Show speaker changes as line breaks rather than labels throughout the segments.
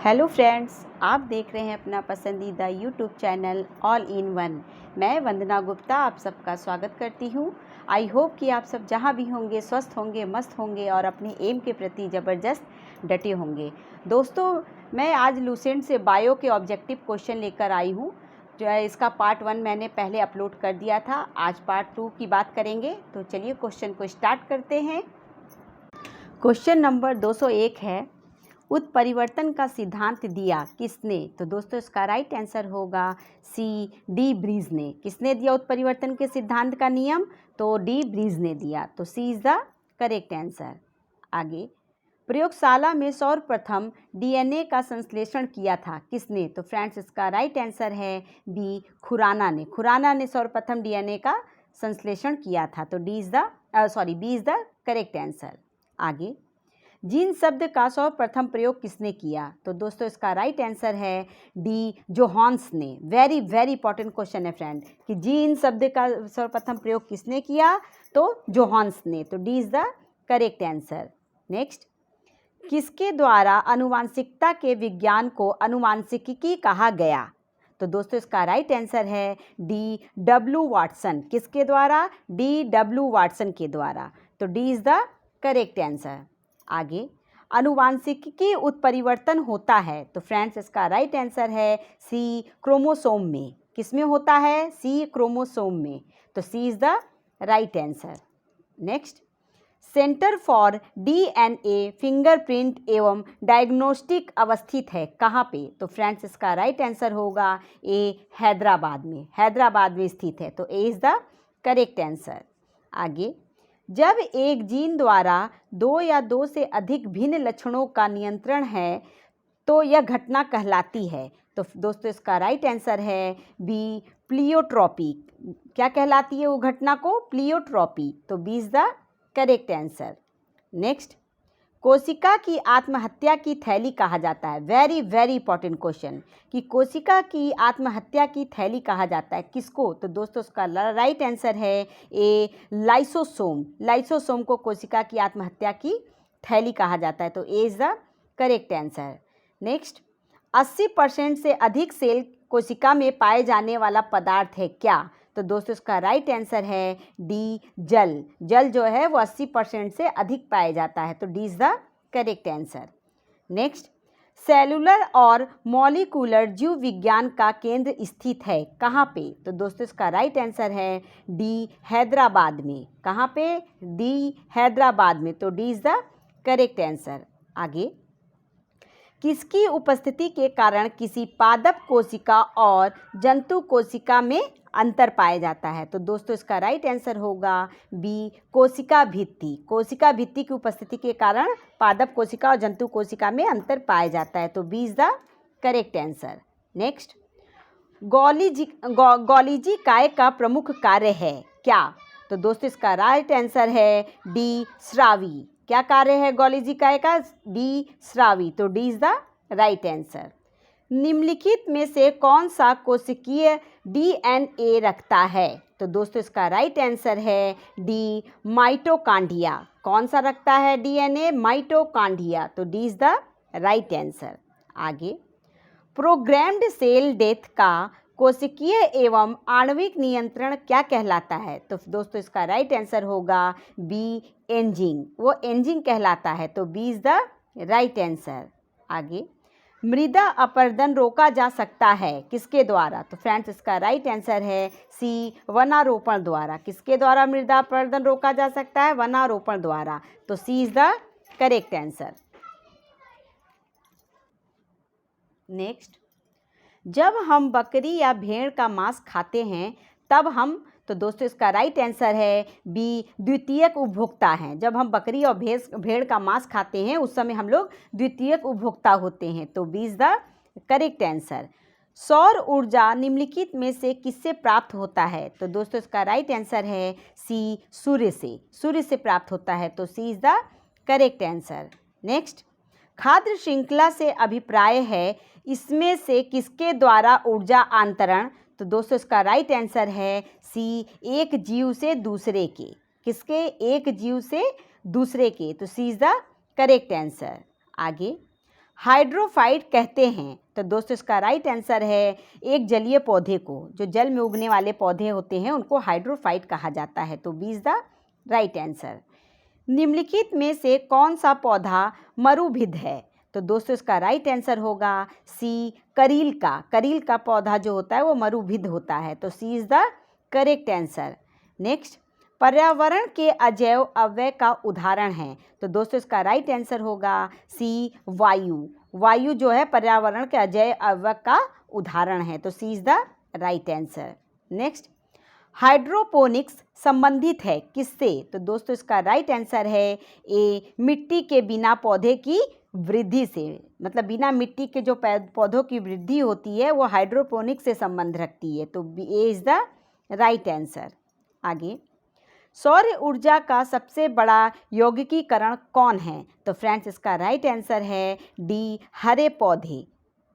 Hello friends, आप देख रहे हैं अपना पसंदीदा YouTube channel all in one. मैं वंदना गुप्ता आप सबका स्वागत करती हूं। आई होप कि आप सब जहां भी होंगे स्वस्थ होंगे, मस्त होंगे और अपने एम के प्रति ज़बरदस्त डटे होंगे। दोस्तों, मैं आज लूसेंट से बायो के ऑब्जेक्टिव क्वेश्चन लेकर आई हूं। जो है इसका पार्ट 1 मैंने पहले अपलोड कर दिया था। आज पार्ट 2 की बात करेंगे। तो चलिए क्वेश्चन को स्टार्ट करते हैं। क्वेश्चन नंबर 201 है, उत्परिवर्तन का सिद्धांत दिया किसने? तो दोस्तों इसका राइट आंसर होगा सी, डी ब्रीज ने। किसने दिया उत्परिवर्तन के सिद्धांत का नियम? तो डी ब्रीज ने दिया। तो C is the correct answer. आगे, प्रयोगशाला में सर्वप्रथम डीएनए का संश्लेषण किया था किसने? तो फ्रेंड्स इसका राइट आंसर है बी, खुराना ने। खुराना ने सर्वप्रथम डीएनए का संश्लेषण किया था। तो B is the correct answer. आगे, जीन शब्द का सर्वप्रथम प्रयोग किसने किया? तो दोस्तों इसका राइट आंसर है डी, जोहान्स ने। वेरी वेरी इंपॉर्टेंट क्वेश्चन है फ्रेंड कि जीन शब्द का सर्वप्रथम प्रयोग किसने किया? तो जोहान्स ने। तो D is the correct answer. Next, किसके द्वारा आनुवांशिकता के विज्ञान को आनुवांशिकी कहा गया? तो दोस्तों इसका राइट आंसर है डी, डब्ल्यू वाटसन। किसके द्वारा? डी, डब्ल्यू वाटसन के द्वारा। तो D is the correct answer. आगे, आनुवांशिकी उत्परिवर्तन होता है। तो फ्रेंड्स इसका राइट आंसर है सी, क्रोमोसोम में। किस में होता है? सी, क्रोमोसोम में। तो C is the right answer. Next, centre for DNA fingerprint एवं डायग्नोस्टिक अवस्थित है कहाँ पे? तो फ्रेंड्स इसका राइट आंसर होगा ए, हैदराबाद में। हैदराबाद में स्थित है। तो A is the correct answer. आगे, जब एक जीन द्वारा दो या दो से अधिक भिन्न लक्षणों का नियंत्रण है तो यह घटना कहलाती है। तो दोस्तों इसका राइट आंसर है बी, प्लियोट्रॉपी। क्या कहलाती है वो घटना को? प्लियोट्रॉपी। तो B is the correct answer. Next, कोशिका की आत्महत्या की थैली कहा जाता है। वेरी वेरी इंपॉर्टेंट क्वेश्चन कि कोशिका की आत्महत्या की थैली कहा जाता है किसको? तो दोस्तों उसका राइट आंसर है ए, लाइसोसोम। लाइसोसोम को कोशिका की आत्महत्या की थैली कहा जाता है। तो A is the correct answer. Next, 80% से अधिक सेल कोशिका में पाए जाने वाला पदार्थ है क्या? तो दोस्तों इसका राइट आंसर है डी, जल। जल जो है वो 80% से अधिक पाया जाता है। तो D is the correct answer. Next, cellular और मॉलिक्यूलर जीव विज्ञान का केंद्र स्थित है कहाँ पे? तो दोस्तों इसका राइट आंसर है डी, हैदराबाद में। कहाँ पे? डी, हैदराबाद में। तो D is the correct answer. आगे, किसकी उपस्थिति के कारण किसी पादप कोशिका और जंतु कोशिका में अंतर पाया जाता है? तो दोस्तों इसका राइट आंसर होगा बी, कोशिका भित्ति। कोशिका भित्ति की उपस्थिति के कारण पादप कोशिका और जंतु कोशिका में अंतर पाया जाता है। तो B is the correct answer. Next, Golgi काय का प्रमुख कार्य है क्या? तो दोस्तों इसका राइट आंसर है डी, स्रावी। क्या कार्य है गॉल्जी काय का? डी, स्रावी। तो D is the right answer. निम्नलिखित में से कौन सा कोशिकीय डीएनए रखता है? तो दोस्तों इसका राइट आंसर है डी, माइटोकॉन्ड्रिया। कौन सा रखता है डीएनए? माइटोकॉन्ड्रिया। तो D is the right answer. आगे, प्रोग्राम्ड सेल डेथ का कोशिकीय एवं आणविक नियंत्रण क्या कहलाता है? तो दोस्तों इसका राइट आंसर होगा बी, एंजिंग। वो एंजिंग कहलाता है। तो B is the right answer. आगे, मृदा अपरदन रोका जा सकता है किसके द्वारा? तो फ्रेंड्स इसका राइट आंसर है सी, वनारोपण द्वारा। किसके द्वारा मृदा अपरदन रोका जा सकता है? वनारोपण द्वारा। तो C is the correct answer. Next, जब हम बकरी या भेड़ का मांस खाते हैं तब हम, तो दोस्तों इसका राइट आंसर है बी, द्वितीयक उपभोक्ता हैं। जब हम बकरी और भेड़ का मांस खाते हैं उस समय हम लोग द्वितीयक उपभोक्ता होते हैं। तो B is the correct answer. सौर ऊर्जा निम्नलिखित में से किससे प्राप्त होता है? तो दोस्तों इसका राइट आंसर है सी, सूर्य से। सूर्य से प्राप्त होता है। तो C is the correct answer. Next, खाद्य श्रृंखला से अभिप्राय है इसमें से किसके द्वारा ऊर्जा अंतरण? तो दोस्तों इसका राइट आंसर है सी, एक जीव से दूसरे के। किसके? एक जीव से दूसरे के। तो C is the correct answer. आगे, हाइड्रोफाइट कहते हैं? तो दोस्तों इसका राइट आंसर है एक जलीय पौधे को, जो जल में उगने वाले पौधे होते हैं उनको हाइड्रोफाइट कहा जाता है। तो B is the right answer. निम्नलिखित में से कौन सा पौधा मरुभिद है? तो दोस्तों इसका राइट आंसर होगा सी, करील का। करील का पौधा जो होता है वो मरुभिद होता है। तो C is the correct answer. Next, पर्यावरण के अजैव अवयव का उदाहरण है? तो दोस्तों इसका राइट आंसर होगा सी, वायु। वायु जो है पर्यावरण के अजैव अवयव का उदाहरण है। तो C is the right answer. Next, hydroponics संबंधित है किससे? तो दोस्तों इसका राइट आंसर है ए, मिट्टी के बिना पौधे की वृद्धि से। मतलब बिना मिट्टी के जो पौधों की वृद्धि होती है वो हाइड्रोपोनिक्स से संबंध रखती है। तो A is the right answer. आगे, सौर ऊर्जा का सबसे बड़ा यौगिकीकरण कौन है? तो फ्रेंड्स इसका राइट आंसर है डी, हरे पौधे।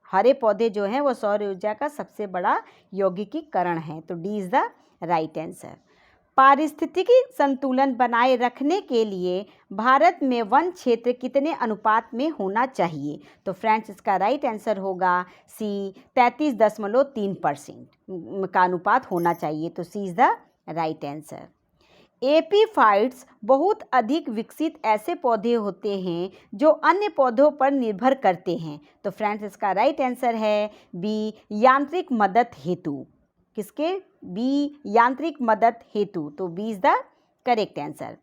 हरे पौधे जो हैं वो सौर ऊर्जा का सबसे बड़ा यौगिकीकरण है। तो D is the right answer. पारिस्थितिकी संतुलन बनाए रखने के लिए भारत में वन क्षेत्र कितने अनुपात में होना चाहिए? तो फ्रेंड्स इसका राइट आंसर होगा सी, 33.3% का अनुपात होना चाहिए। तो C is the right answer. Epiphytes बहुत अधिक विकसित ऐसे पौधे होते हैं जो अन्य पौधों पर निर्भर करते हैं। तो फ्रेंड्स इसका राइट आंसर है बी, यांत्रिक मदद हेतु। किसके? बी, यांत्रिक मदद हेतु। तो B is the correct answer.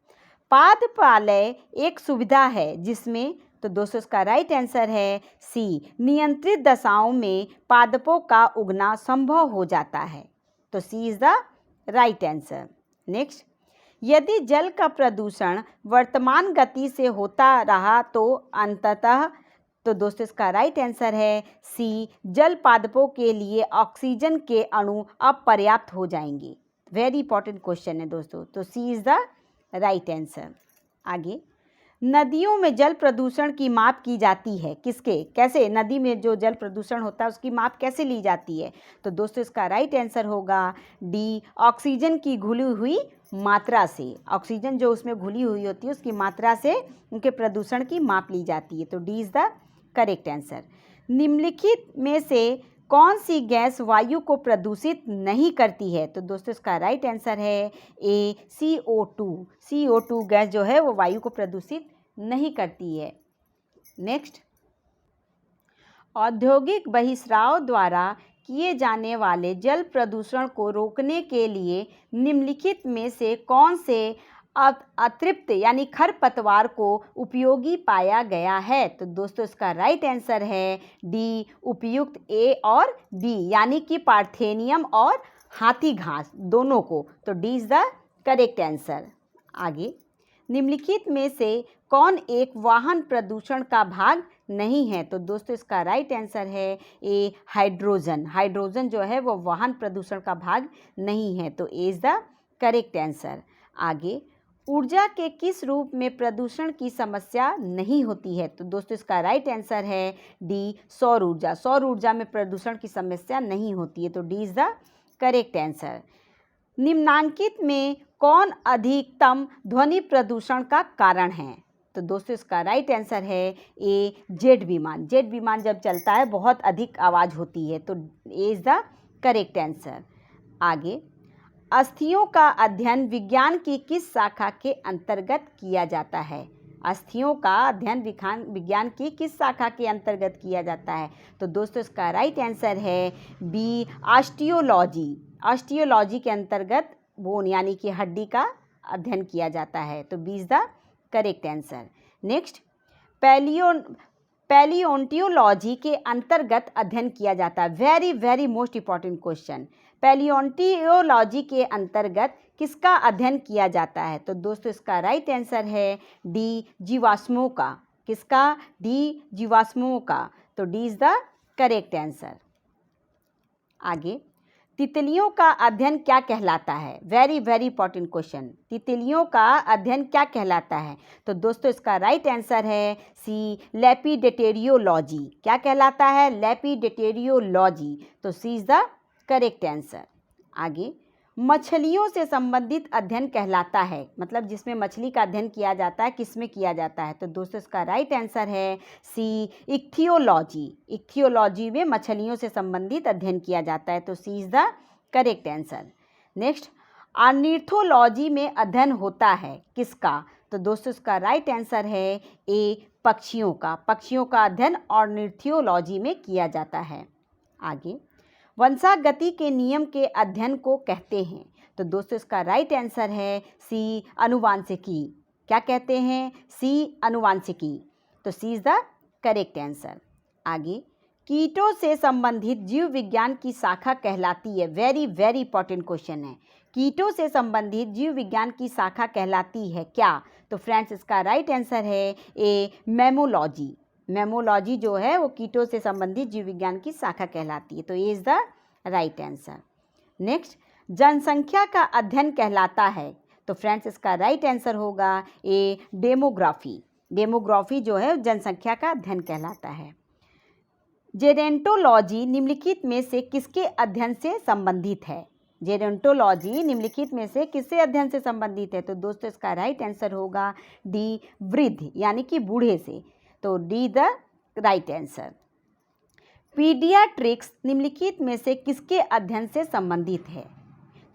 पादपालय एक सुविधा है जिसमें, तो दोस्तों इसका राइट आंसर है सी, नियंत्रित दशाओं में पादपों का उगना संभव हो जाता है। तो C is the right answer. Next, यदि जल का प्रदूषण वर्तमान गति से होता रहा तो अंततः, तो दोस्तों इसका राइट आंसर है सी, जल पादपों के लिए ऑक्सीजन के अणु अपर्याप्त हो जाएंगे। वेरी इंपॉर्टेंट क्वेश्चन है दोस्तों। तो C is the right answer. आगे, नदियों में जल प्रदूषण की माप की जाती है किसके? कैसे? नदी में जो जल प्रदूषण होता है उसकी माप कैसे ली जाती है? तो दोस्तों इसका राइट आंसर होगा डी, ऑक्सीजन की घुली हुई मात्रा से। ऑक्सीजन जो उसमें घुली हुई होती है उसकी मात्रा से उनके प्रदूषण की माप ली जाती है। तो D is the correct answer. निम्नलिखित में से कौन सी गैस वायु को प्रदूषित नहीं करती है? तो दोस्तों इसका राइट आंसर है ए, CO2। CO2 गैस जो है वो वायु को प्रदूषित नहीं करती है। नेक्स्ट, औद्योगिक बहिस्राव द्वारा किए जाने वाले जल प्रदूषण को रोकने के लिए निम्नलिखित में से कौन से अतृप्त यानी खरपतवार को उपयोगी पाया गया है? तो दोस्तों इसका राइट आंसर है डी, उपयुक्त ए और बी, यानी कि पार्थेनियम और हाथी घास दोनों को। तो D is the correct answer. आगे, निम्नलिखित में से कौन एक वाहन प्रदूषण का भाग नहीं है? तो दोस्तों इसका राइट आंसर है ए, हाइड्रोजन। हाइड्रोजन जो है वो वाहन प्रदूषण का भाग नहीं है। तो A is the correct answer. आगे, ऊर्जा के किस रूप में प्रदूषण की समस्या नहीं होती है? तो दोस्तों इसका राइट आंसर है डी, सौर ऊर्जा। सौर ऊर्जा में प्रदूषण की समस्या नहीं होती है। तो D is the correct answer. निम्नांकित में कौन अधिकतम ध्वनि प्रदूषण का कारण है? तो दोस्तों इसका राइट आंसर है ए, जेट विमान। जेट विमान जब चलता है बहुत अधिक आवाज़ होती है। तो A is the correct answer. आगे, अस्थियों का अध्ययन विज्ञान की किस शाखा के अंतर्गत किया जाता है? अस्थियों का अध्ययन विज्ञान की किस शाखा के अंतर्गत किया जाता है? तो दोस्तों इसका राइट आंसर है बी, ऑस्टियोलॉजी। ऑस्टियोलॉजी के अंतर्गत बोन यानी कि हड्डी का अध्ययन किया जाता है। तो B is the correct answer. Next, palaeontology के अंतर्गत अध्ययन किया जाता है। Very very most important question. Palaeontology के अंतर्गत किसका अध्ययन किया जाता है? तो दोस्तों इसका राइट आंसर है डी, जीवाश्मों का। किसका? डी, जीवाश्मों का। तो D is the correct answer. आगे, तितलियों का अध्ययन क्या कहलाता है? Very very important question. तितलियों का अध्ययन क्या कहलाता है? तो दोस्तों इसका राइट आंसर है सी, लेपिडेटेरियोलॉजी। क्या कहलाता है? लेपिडेटेरियोलॉजी। तो C is the correct answer. आगे, मछलियों से संबंधित अध्ययन कहलाता है? मतलब जिसमें मछली का अध्ययन किया जाता है, किस में किया जाता है? तो दोस्तों इसका राइट आंसर है सी, इक्थियोलॉजी। इक्थियोलॉजी में मछलियों से संबंधित अध्ययन किया जाता है, तो C is the correct answer. Next, ornithology में अध्ययन होता है किसका? तो दोस्तों इसका राइट आंसर है ए, पक्षियों का। पक्षियों का अध्ययन ऑर्निथोलॉजी में किया जाता है। आगे, वंशागति के नियम के अध्ययन को कहते हैं? तो दोस्तों इसका राइट आंसर है सी, अनुवांशिकी। क्या कहते हैं? सी, अनुवांशिकी। तो C is the correct answer. आगे, कीटों से संबंधित जीव विज्ञान की शाखा कहलाती है? वेरी वेरी इंपॉर्टेंट क्वेश्चन है। कीटों से संबंधित जीव विज्ञान की शाखा कहलाती है क्या? तो फ्रेंड्स इसका राइट आंसर है ए, मैमोलॉजी। मैमोलॉजी जो है वो कीटों से संबंधित जीव विज्ञान की शाखा कहलाती है, तो ये is the right answer. Next, जनसंख्या का अध्ययन कहलाता है? तो फ्रेंड्स इसका राइट आंसर होगा ए, डेमोग्राफी। डेमोग्राफी जो है जनसंख्या का अध्ययन कहलाता है। जेरोंटोलॉजी निम्नलिखित में से किसके अध्ययन से संबंधित है? जेरोंटोलॉजी निम्नलिखित में से किससे अध्ययन से संबंधित है? तो दोस्तों इसका राइट आंसर होगा डी, वृद्ध यानी कि बूढ़े से, तो D the right answer. Paediatrics निम्नलिखित में से किसके अध्ययन से संबंधित है?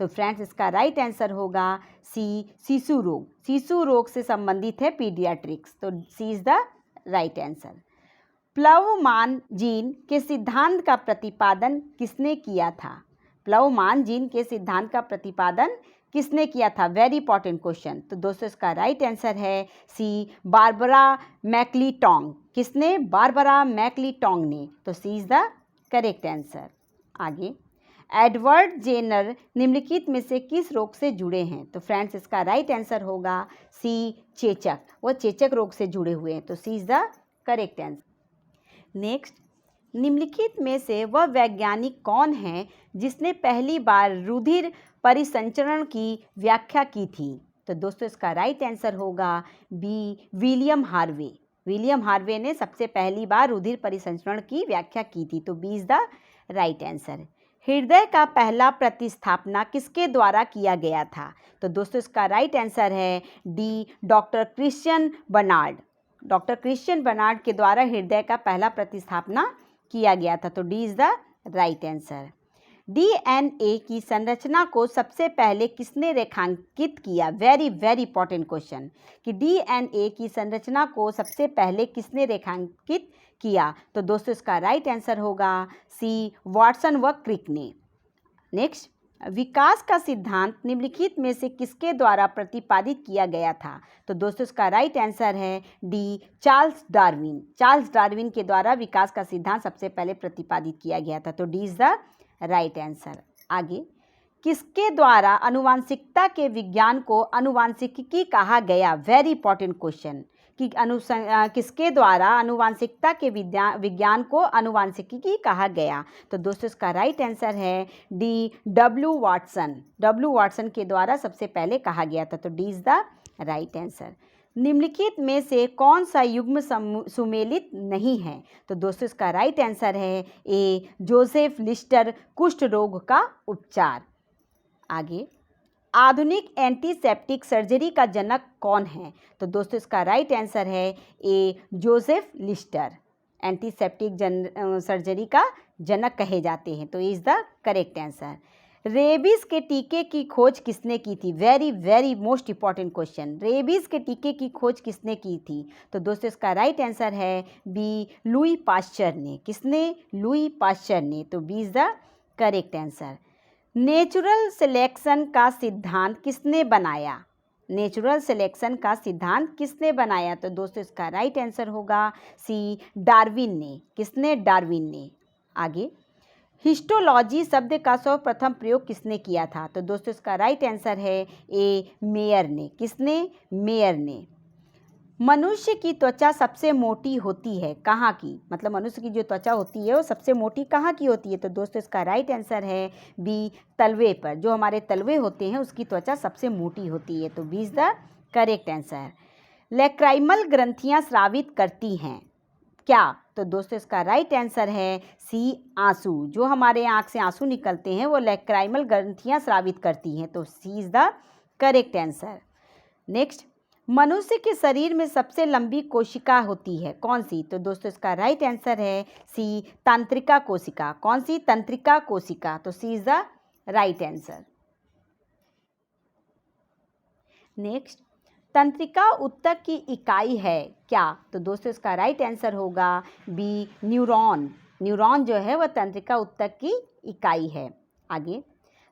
तो फ्रेंड्स इसका राइट आंसर होगा सी, शिशु रोग। शिशु रोग से संबंधित है पीडियाट्रिक्स, तो C is the right answer. प्लवमान जीन के सिद्धांत का प्रतिपादन किसने किया था? प्लवमान जीन के सिद्धांत का प्रतिपादन किसने किया था? Very important question. तो दोस्तों इसका राइट आंसर है सी, बारबरा मैक्लीटोंग। किसने? बारबरा मैक्लीटोंग ने, तो C is the correct answer. आगे, एडवर्ड जेनर निम्नलिखित में से किस रोग से जुड़े हैं? तो फ्रेंड्स इसका राइट आंसर होगा सी, चेचक। वो चेचक रोग से जुड़े हुए हैं, तो C is the correct answer. Next, निम्नलिखित में से वह वैज्ञानिक कौन है जिसने पहली बार रुधिर परिसंचरण की व्याख्या की थी? तो दोस्तों इसका राइट आंसर होगा B, William Harvey. William Harvey ने सबसे पहली बार रुधिर परिसंचरण की व्याख्या की थी, तो B is the right answer. हृदय का पहला प्रतिस्थापना किसके द्वारा किया गया था? तो दोस्तों इसका राइट आंसर है D, doctor Christian Bernard. Doctor Christian Bernard के द्वारा हृदय का पहला प्रतिस्थापना किया गया था, तो D is the right answer. DNA की संरचना को सबसे पहले किसने रेखांकित किया? वेरी वेरी इंपॉर्टेंट क्वेश्चन, कि डीएनए की संरचना को सबसे पहले किसने रेखांकित किया? तो दोस्तों इसका राइट आंसर होगा सी, वाटसन व क्रिक ने। नेक्स्ट, विकास का सिद्धांत निम्नलिखित में से किसके द्वारा प्रतिपादित किया गया था? तो दोस्तों इसका राइट आंसर है D, Charles Darwin. Charles Darwin के द्वारा विकास का सिद्धांत सबसे पहले प्रतिपादित किया गया था, तो D is the right answer. आगे, किसके द्वारा अनुवांशिकता के विज्ञान को अनुवांशिकी कहा गया? वेरी इंपॉर्टेंट क्वेश्चन, कि किसके द्वारा अनुवांशिकता के विज्ञान को अनुवांशिकी कहा गया? तो दोस्तों इसका राइट आंसर है D, W Watson. W Watson के द्वारा सबसे पहले कहा गया था, तो D is the right answer. निम्नलिखित में से कौन सा युग्म सुमेलित नहीं है? तो दोस्तों इसका राइट आंसर है ए, जोसेफ लिस्टर कुष्ठ रोग का उपचार। आगे, आधुनिक एंटीसेप्टिक सर्जरी का जनक कौन है? तो दोस्तों इसका राइट आंसर है ए, जोसेफ लिस्टर। एंटीसेप्टिक सर्जरी का जनक कहे जाते हैं, तो is the correct answer. Rabies के टीके की खोज किसने की थी? Very very most important question. Rabies के टीके की खोज किसने की थी? तो दोस्तों इसका राइट आंसर है बी, लुई पाश्चर ने। किसने? लुई पाश्चर ने, तो B is the correct answer. Natural selection का सिद्धांत किसने बनाया? नेचुरल सिलेक्शन का सिद्धांत किसने बनाया? तो दोस्तों इसका राइट आंसर होगा सी, डार्विन ने। किसने? डार्विन ने। आगे, हिस्टोलॉजी शब्द का सर्वप्रथम प्रयोग किसने किया था? तो दोस्तों इसका राइट आंसर है ए, मेयर ने। किसने? मेयर ने। मनुष्य की त्वचा सबसे मोटी होती है कहाँ की? मतलब मनुष्य की जो त्वचा होती है वो सबसे मोटी कहाँ की होती है? तो दोस्तों इसका राइट आंसर है बी, तलवे पर। जो हमारे तलवे होते हैं उसकी त्वचा सबसे मोटी होती है, तो B is the correct answer. Lacrimal ग्रंथियाँ स्रावित करती हैं क्या? तो दोस्तों इसका राइट आंसर है सी, आंसू। जो हमारे आँख से आंसू निकलते हैं वो लैक्राइमल ग्रंथियाँ स्रावित करती हैं, तो C is the correct answer. Next, मनुष्य के शरीर में सबसे लंबी कोशिका होती है, कौन सी? तो दोस्तों इसका राइट आंसर है सी, तंत्रिका कोशिका। कौन सी? तंत्रिका कोशिका, तो C is the right answer. Next, तंत्रिका ऊतक की इकाई है क्या? तो दोस्तों इसका राइट आंसर होगा बी, न्यूरॉन। न्यूरॉन जो है वह तंत्रिका ऊतक की इकाई है। आगे,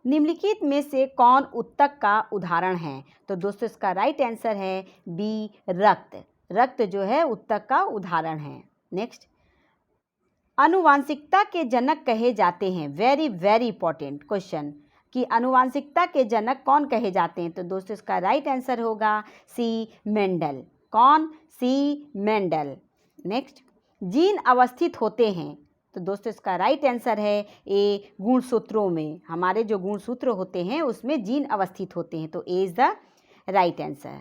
निम्नलिखित में से कौन ऊतक का उदाहरण है? तो दोस्तों इसका राइट आंसर है बी, रक्त। रक्त जो है ऊतक का उदाहरण है। नेक्स्ट, आनुवांशिकता के जनक कहे जाते हैं, वेरी वेरी इंपॉर्टेंट क्वेश्चन, कि आनुवांशिकता के जनक कौन कहे जाते हैं? तो दोस्तों इसका राइट आंसर होगा सी, मेंडल। कौन? सी, मेंडल। नेक्स्ट, जीन अवस्थित होते हैं, तो दोस्तों इसका राइट आंसर है ए, गुणसूत्रों में। हमारे जो गुणसूत्र होते हैं उसमें जीन अवस्थित होते हैं, तो A is the right answer.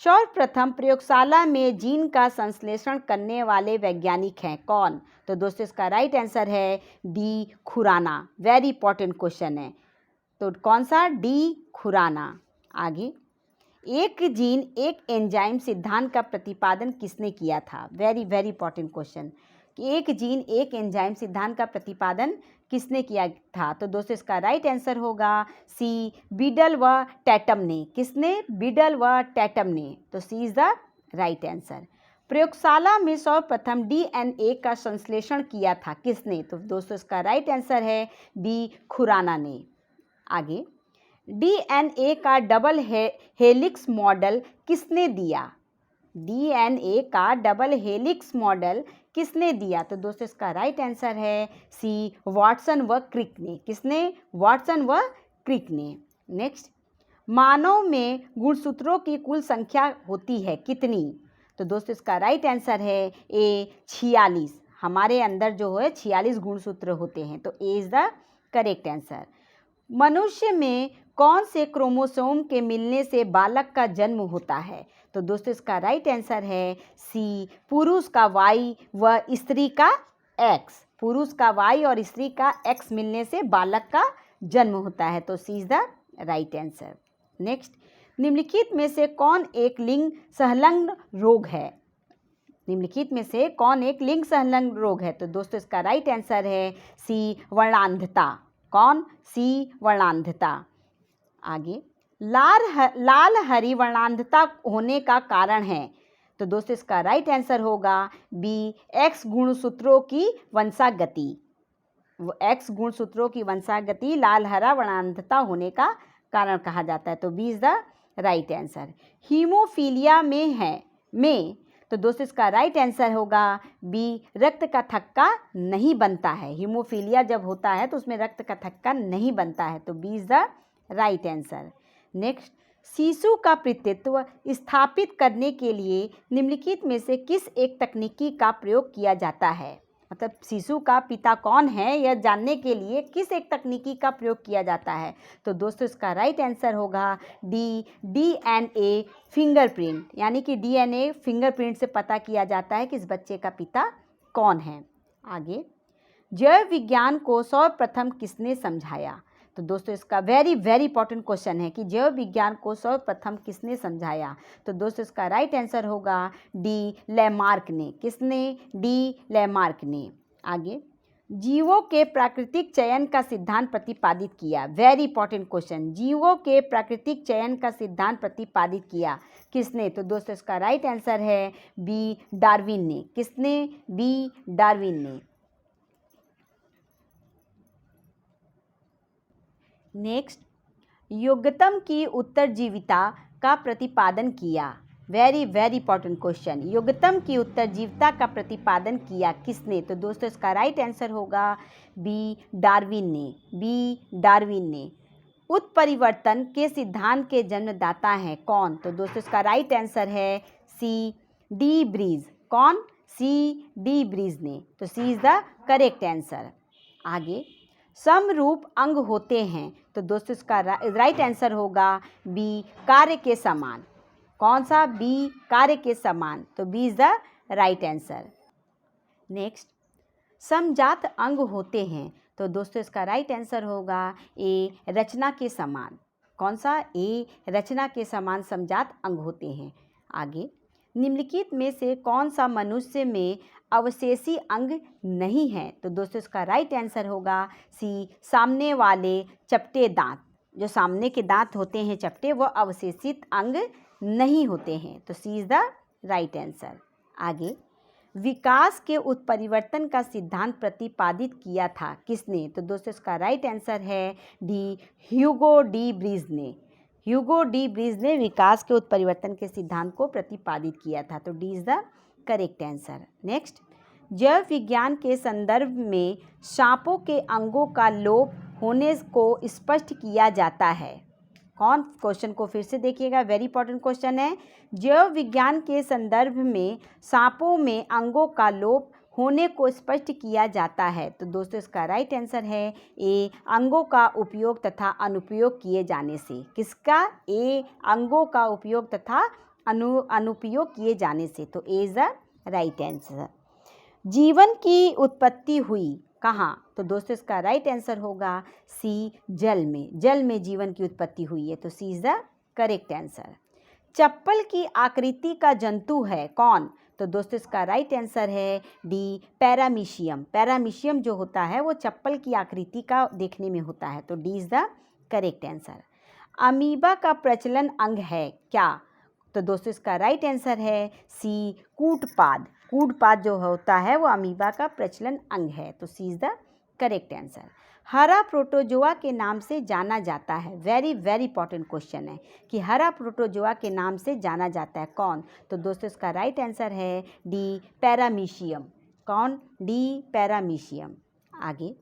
सर्वप्रथम प्रयोगशाला में जीन का संश्लेषण करने वाले वैज्ञानिक हैं, कौन? तो दोस्तों इसका राइट आंसर है D, Khurana. Very important question है, तो कौन सा? डी, खुराना। आगे, एक जीन एक एंजाइम सिद्धांत का प्रतिपादन किसने किया था? वेरी वेरी इंपॉर्टेंट क्वेश्चन, कि एक जीन एक एंजाइम सिद्धांत का प्रतिपादन किसने किया था? तो दोस्तों इसका राइट आंसर होगा सी, बीडल व टैटम ने। किसने? बीडल व टैटम ने, तो C is the right answer. प्रयोगशाला में सर्वप्रथम डीएनए का संश्लेषण किया था, किसने? तो दोस्तों इसका राइट आंसर है बी, खुराना ने। आगे, डीएनए का डबल हेलिक्स मॉडल किसने दिया? डीएनए का डबल हेलिक्स मॉडल किसने दिया? तो दोस्तों इसका राइट आंसर है सी, वाटसन व क्रिक ने। किसने? वाटसन व क्रिक ने। नेक्स्ट, मानव में गुणसूत्रों की कुल संख्या होती है कितनी? तो दोस्तों इसका राइट आंसर है ए, 46। हमारे अंदर जो है 46 गुणसूत्र होते हैं, तो A is the correct answer. मनुष्य में कौन से क्रोमोसोम के मिलने से बालक का जन्म होता है? तो दोस्तों इसका राइट आंसर है सी, पुरुष का वाई व स्त्री का एक्स। पुरुष का वाई और स्त्री का एक्स मिलने से बालक का जन्म होता है, तो C is the right answer. Next, निम्नलिखित में से कौन एक लिंग संलग्न रोग है? निम्नलिखित में से कौन एक लिंग संलग्न रोग है? तो दोस्तों इसका राइट आंसर है सी, वर्णांधता। कौन? सी, वर्णांधता। आगे, लाल हरी वर्णांधता होने का कारण है, तो दोस्तों इसका राइट आंसर होगा बी, एक्स गुणसूत्रों की वंशागति। एक्स गुणसूत्रों की वंशागति लाल हरा वर्णांधता होने का कारण कहा जाता है, तो B is the right answer. Haemophilia में तो दोस्तों इसका राइट आंसर होगा बी, रक्त का थक्का नहीं बनता है। हीमोफीलिया जब होता है तो उसमें रक्त का थक्का नहीं बनता है, तो B is the right answer. Next, शिशु का पितृत्व स्थापित करने के लिए निम्नलिखित में से किस एक तकनीकी का प्रयोग किया जाता है? मतलब शिशु का पिता कौन है यह जानने के लिए किस एक तकनीकी का प्रयोग किया जाता है? तो दोस्तों इसका राइट आंसर होगा डी, डीएनए फिंगरप्रिंट। यानी कि डीएनए फिंगरप्रिंट से पता किया जाता है कि इस बच्चे का पिता कौन है। आगे, जैव विज्ञान को सर्वप्रथम किसने समझाया? तो दोस्तों इसका वेरी वेरी इंपॉर्टेंट क्वेश्चन है कि जैव विज्ञान को सर्वप्रथम किसने समझाया? तो दोस्तों इसका राइट आंसर होगा डी, लैमार्क ने। किसने? डी, लैमार्क ने। आगे, जीवों के प्राकृतिक चयन का सिद्धांत प्रतिपादित किया। वेरी इंपॉर्टेंट क्वेश्चन, जीवों के प्राकृतिक चयन का सिद्धांत प्रतिपादित किया किसने? तो दोस्तों इसका राइट आंसर है बी, डार्विन ने। किसने? बी, डार्विन ने। नेक्स्ट, योग्यतम की उत्तरजीविता का प्रतिपादन किया। वेरी वेरी इंपॉर्टेंट क्वेश्चन, योग्यतम की उत्तरजीविता का प्रतिपादन किया किसने? तो दोस्तों इसका राइट आंसर होगा बी, डार्विन ने। बी, डार्विन ने। उत्परिवर्तन के सिद्धांत के जन्मदाता हैं कौन? तो दोस्तों इसका राइट आंसर है सी, डी ब्रीज। कौन? सी, डी ब्रीज ने, तो C is the correct answer. आगे, समरूप अंग होते हैं, तो दोस्तों इसका राइट आंसर होगा बी, कार्य के समान। कौन सा? बी, कार्य के समान, तो B is the right answer. Next, समजात अंग होते हैं, तो दोस्तों इसका राइट आंसर होगा ए, रचना के समान। कौन सा? ए, रचना के समान समजात अंग होते हैं। आगे, निम्नलिखित में से कौन सा मनुष्य में अवशेषी अंग नहीं है? तो दोस्तों इसका राइट आंसर होगा सी, सामने वाले चपटे दांत। जो सामने के दांत होते हैं चपटे, वो अवशेषित अंग नहीं होते हैं। तो C is the right answer. आगे, विकास के उत्परिवर्तन का सिद्धांत प्रतिपादित किया था किसने? तो दोस्तों इसका राइट आंसर है डी, ह्यूगो डी ब्रीज ने। ह्यूगो डी ब्रीज ने विकास के उत्परिवर्तन के सिद्धांत को प्रतिपादित किया था। तो D is the correct answer. Next, जैव विज्ञान के संदर्भ में सांपों के अंगों का लोप होने को स्पष्ट किया जाता है। कौन? क्वेश्चन को फिर से देखिएगा, वेरी इंपॉर्टेंट क्वेश्चन है। जैव विज्ञान के संदर्भ में सांपों में अंगों का लोप होने को स्पष्ट किया जाता है। तो दोस्तों इसका राइट आंसर है ए, अंगों का उपयोग तथा अनुपयोग किए जाने से। किसका? ए, अंगों का उपयोग तथा अनुपयोग किए जाने से। तो A is the right answer. जीवन की उत्पत्ति हुई कहाँ? तो दोस्तों इसका राइट आंसर होगा सी, जल में। जल में जीवन की उत्पत्ति हुई है। तो C is the correct answer. चप्पल की आकृति का जंतु है कौन? तो दोस्तों इसका राइट आंसर है डी, पैरामीशियम। पैरामीशियम जो होता है वो चप्पल की आकृति का देखने में होता है। तो D is the correct answer. Amoeba का प्रचलन अंग है क्या? तो दोस्तों इसका राइट आंसर है सी, कूटपाद। कूटपाद जो होता है वो अमीबा का प्रचलन अंग है। तो C is the correct answer. हरा प्रोटोजोआ के नाम से जाना जाता है। वेरी वेरी इंपॉर्टेंट क्वेश्चन है कि हरा प्रोटोजोआ के नाम से जाना जाता है कौन? तो दोस्तों इसका राइट आंसर है डी, पैरामीशियम। कौन? D, paramecium. आगे,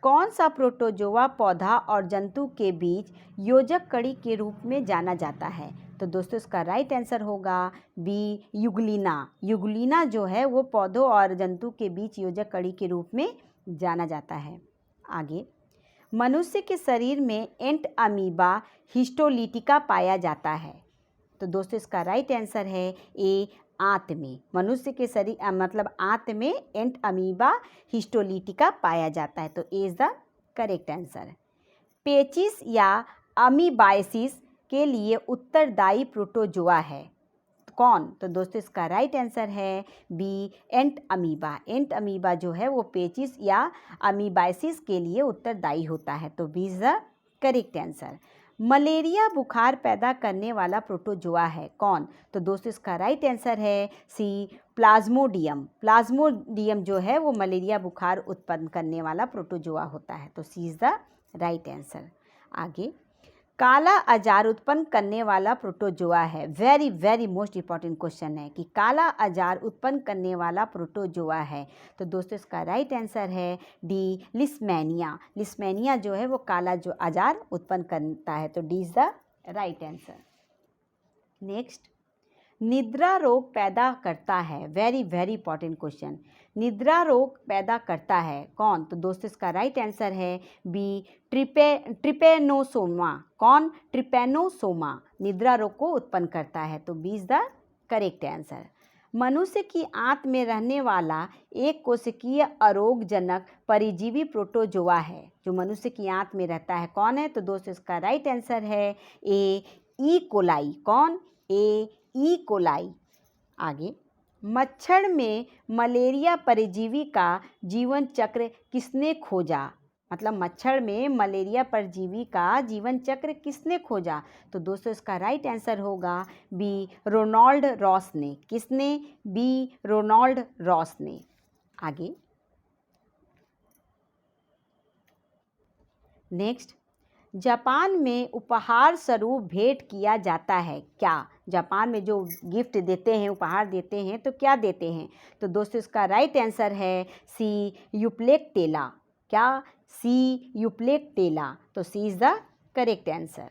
कौन सा प्रोटोजोआ पौधा और जंतु के बीच योजक कड़ी के रूप में जाना जाता है? तो दोस्तों इसका राइट आंसर होगा बी, युगलिना। युगलिना जो है वो पौधों और जंतु के बीच योजक कड़ी के रूप में जाना जाता है। आगे, मनुष्य के शरीर में एंट अमीबा हिस्टोलिटिका पाया जाता है। तो दोस्तों इसका राइट आंसर है ए, आंत में। मनुष्य के शरीर मतलब आंत में एंट अमीबा हिस्टोलिटिका पाया जाता है। तो A is the correct answer. पेचिस या अमीबाइसिस के लिए उत्तरदायी प्रोटोजोआ है कौन? तो दोस्तों इसका राइट आंसर है बी, एंट अमीबा। एंट अमीबा जो है वो पेचिस या अमीबाइसिस के लिए उत्तरदायी होता है। तो B is the correct answer. Malaria बुखार पैदा करने वाला प्रोटोजोआ है कौन? तो दोस्तों इसका राइट आंसर है सी, प्लाज्मोडियम। प्लाज्मोडियम जो है वो मलेरिया बुखार उत्पन्न करने वाला प्रोटोजोआ होता है। तो C is the right answer. आगे, काला अजार उत्पन्न करने वाला प्रोटोजोआ है। Very very most important question है कि काला अजार उत्पन्न करने वाला प्रोटोजोआ है। तो दोस्तों इसका राइट आंसर है डी, लिस्मेनिया। लिस्मेनिया जो है वो काला जो अजार उत्पन्न करता है। तो D is the right answer. Next, निद्रा रोग पैदा करता है। Very very important question. निद्रा रोग पैदा करता है कौन? तो दोस्तों इसका राइट आंसर है बी, ट्रिपेनोसोमा। कौन? ट्रिपेनोसोमा निद्रा रोग को उत्पन्न करता है। तो B is the correct answer. मनुष्य की आंत में रहने वाला एक कोशिकीय अरोगजनक परिजीवी प्रोटोजोआ है जो मनुष्य की आंत में रहता है। कौन है? तो दोस्तों इसका राइट आंसर है ए, ई कोलाई। कौन? ए, ई कोलाई। आगे, मच्छर में मलेरिया परजीवी का जीवन चक्र किसने खोजा? मतलब मच्छर में मलेरिया परजीवी का जीवन चक्र किसने खोजा? तो दोस्तों इसका राइट आंसर होगा बी, रोनाल्ड रॉस ने। किसने? बी, रोनाल्ड रॉस ने। आगे, नेक्स्ट, जापान में उपहार स्वरूप भेंट किया जाता है क्या? जापान में जो गिफ्ट देते हैं, उपहार देते हैं, तो क्या देते हैं? तो दोस्तों इसका राइट आंसर है सी, यूप्लेक्टेला। क्या? सी, यूप्लेक्टेला। तो C is the correct answer.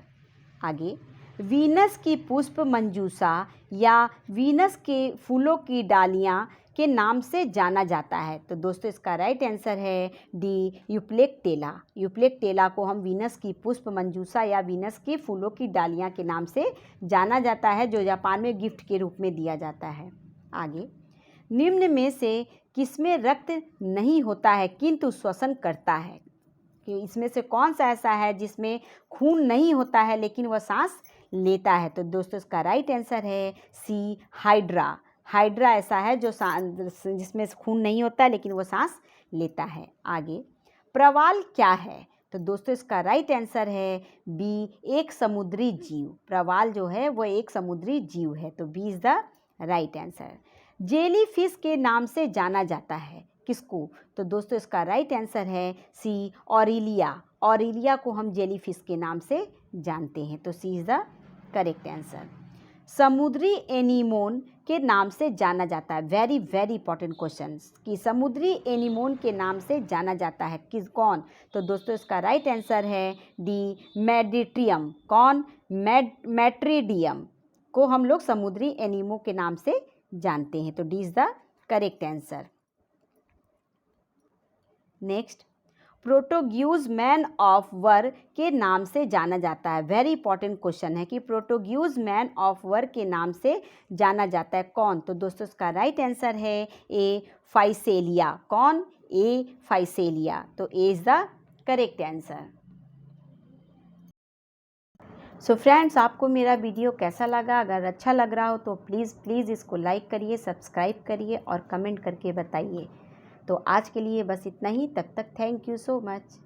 आगे, वीनस की पुष्प मंजूषा या वीनस के फूलों की डालियां के नाम से जाना जाता है। तो दोस्तों इसका राइट आंसर है डी, यूप्लेक्टेला। यूप्लेक्टेला को हम वीनस की पुष्प मंजूषा या वीनस के फूलों की डालियां के नाम से जाना जाता है, जो जापान में गिफ्ट के रूप में दिया जाता है। आगे, निम्न में से किसमें रक्त नहीं होता है किंतु श्वसन करता है? कि इसमें से कौन सा ऐसा है जिसमें खून नहीं होता है लेकिन वह सांस लेता है? तो दोस्तों इसका राइट आंसर है सी, हाइड्रा। हाइड्रा ऐसा है जो जिसमें खून नहीं होता है लेकिन वो सांस लेता है। आगे, प्रवाल क्या है? तो दोस्तों इसका राइट आंसर है बी, एक समुद्री जीव। प्रवाल जो है वो एक समुद्री जीव है, तो B is the right answer. Jellyfish के नाम से जाना जाता है किसको? तो दोस्तों इसका राइट आंसर है सी, ऑरिलिया। ऑरिलिया को हम जेली फिश के नाम से जानते हैं, तो C is the correct answer. समुद्री एनीमोन के नाम से जाना जाता है, वेरी वेरी इंपॉर्टेंट क्वेश्चन, कि समुद्री एनीमोन के नाम से जाना जाता है कौन? तो दोस्तों इसका राइट आंसर है डी, मेडिट्रियम। कौन? मेट्रीडियम को हम लोग समुद्री एनीमो के नाम से जानते हैं, तो D is the correct answer. Next, Portuguese man of war के नाम से जाना जाता है, वेरी इंपॉर्टेंट क्वेश्चन है कि प्रोटोग्यूज मैन ऑफ वर के नाम से जाना जाता है कौन? तो दोस्तों इसका राइट आंसर है ए, फाइसेलिया। कौन? ए, फाइसेलिया, तो A is the correct answer. So friends, आपको मेरा वीडियो कैसा लगा? अगर अच्छा लग रहा हो तो प्लीज़ इसको लाइक करिए, सब्सक्राइब करिए और कमेंट करके बताइए। तो आज के लिए बस इतना ही, तब तक थैंक यू सो मच।